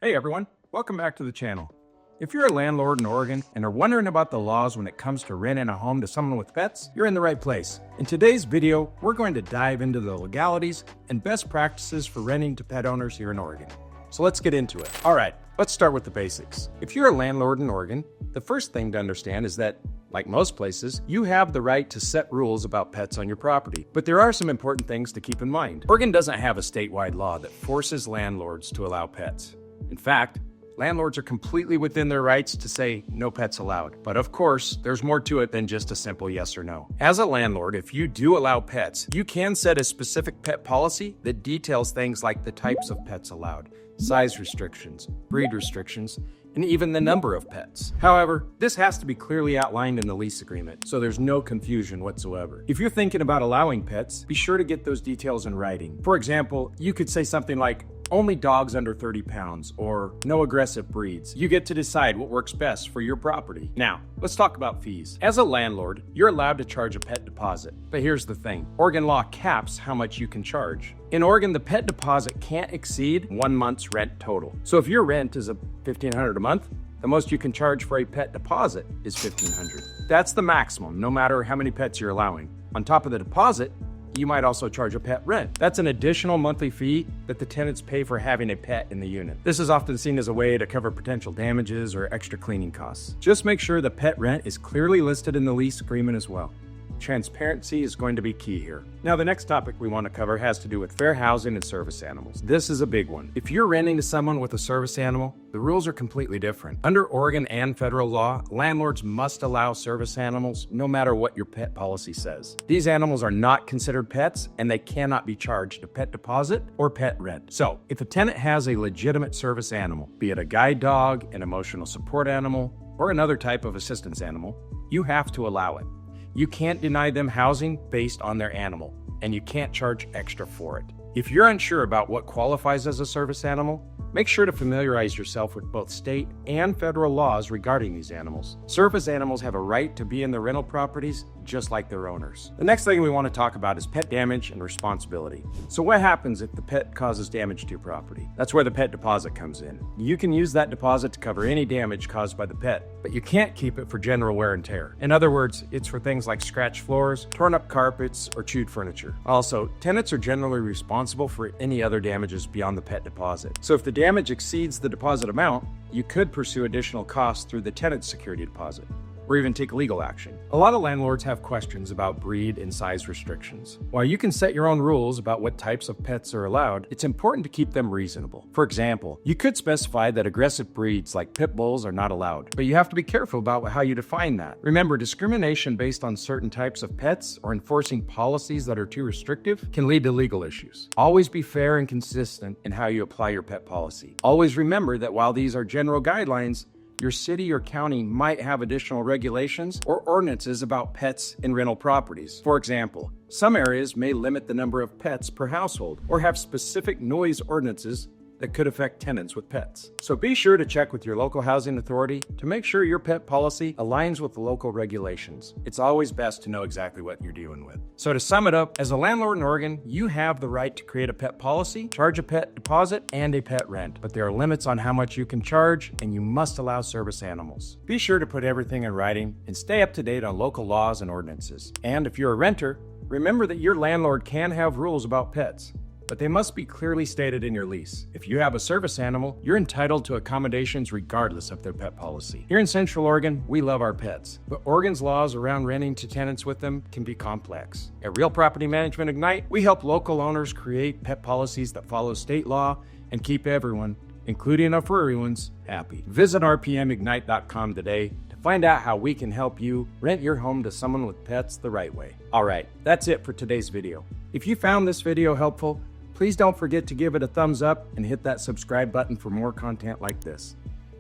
Hey everyone, welcome back to the channel. If you're a landlord in Oregon and are wondering about the laws when it comes to renting a home to someone with pets, you're in the right place. In today's video, we're going to dive into the legalities and best practices for renting to pet owners here in Oregon. So let's get into it. All right, let's start with the basics. If you're a landlord in Oregon, the first thing to understand is that, like most places, you have the right to set rules about pets on your property. But there are some important things to keep in mind. Oregon doesn't have a statewide law that forces landlords to allow pets. In fact, landlords are completely within their rights to say no pets allowed. But of course, there's more to it than just a simple yes or no. As a landlord, if you do allow pets, you can set a specific pet policy that details things like the types of pets allowed, size restrictions, breed restrictions, and even the number of pets. However, this has to be clearly outlined in the lease agreement, so there's no confusion whatsoever. If you're thinking about allowing pets, be sure to get those details in writing. For example, you could say something like, only dogs under 30 pounds, or no aggressive breeds. You get to decide what works best for your property. Now, let's talk about fees. As a landlord, you're allowed to charge a pet deposit. But here's the thing, Oregon law caps how much you can charge. In Oregon, the pet deposit can't exceed 1 month's rent total. So if your rent is $1,500 a month, the most you can charge for a pet deposit is $1,500. That's the maximum, no matter how many pets you're allowing. On top of the deposit, you might also charge a pet rent. That's an additional monthly fee that the tenants pay for having a pet in the unit. This is often seen as a way to cover potential damages or extra cleaning costs. Just make sure the pet rent is clearly listed in the lease agreement as well. Transparency is going to be key here. Now, the next topic we want to cover has to do with fair housing and service animals. This is a big one. If you're renting to someone with a service animal, the rules are completely different. Under Oregon and federal law, landlords must allow service animals no matter what your pet policy says. These animals are not considered pets and they cannot be charged a pet deposit or pet rent. So, if a tenant has a legitimate service animal, be it a guide dog, an emotional support animal, or another type of assistance animal, you have to allow it. You can't deny them housing based on their animal, and you can't charge extra for it. If you're unsure about what qualifies as a service animal, make sure to familiarize yourself with both state and federal laws regarding these animals. Service animals have a right to be in the rental properties just like their owners. The next thing we want to talk about is pet damage and responsibility. So what happens if the pet causes damage to your property? That's where the pet deposit comes in. You can use that deposit to cover any damage caused by the pet, but you can't keep it for general wear and tear. In other words, it's for things like scratched floors, torn up carpets, or chewed furniture. Also, tenants are generally responsible for any other damages beyond the pet deposit. So if the damage exceeds the deposit amount, you could pursue additional costs through the tenant's security deposit, or even take legal action. A lot of landlords have questions about breed and size restrictions. While you can set your own rules about what types of pets are allowed, it's important to keep them reasonable. For example, you could specify that aggressive breeds like pit bulls are not allowed, but you have to be careful about how you define that. Remember, discrimination based on certain types of pets or enforcing policies that are too restrictive can lead to legal issues. Always be fair and consistent in how you apply your pet policy. Always remember that while these are general guidelines, your city or county might have additional regulations or ordinances about pets in rental properties. For example, some areas may limit the number of pets per household or have specific noise ordinances that could affect tenants with pets. So be sure to check with your local housing authority to make sure your pet policy aligns with the local regulations. It's always best to know exactly what you're dealing with. So to sum it up, as a landlord in Oregon, you have the right to create a pet policy, charge a pet deposit, and a pet rent. But there are limits on how much you can charge, and you must allow service animals. Be sure to put everything in writing and stay up to date on local laws and ordinances. And if you're a renter, remember that your landlord can have rules about pets, but they must be clearly stated in your lease. If you have a service animal, you're entitled to accommodations regardless of their pet policy. Here in Central Oregon, we love our pets, but Oregon's laws around renting to tenants with them can be complex. At Real Property Management Ignite, we help local owners create pet policies that follow state law and keep everyone, including our furry ones, happy. Visit rpmignite.com today to find out how we can help you rent your home to someone with pets the right way. All right, that's it for today's video. If you found this video helpful, please don't forget to give it a thumbs up and hit that subscribe button for more content like this.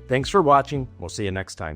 Thanks for watching. We'll see you next time.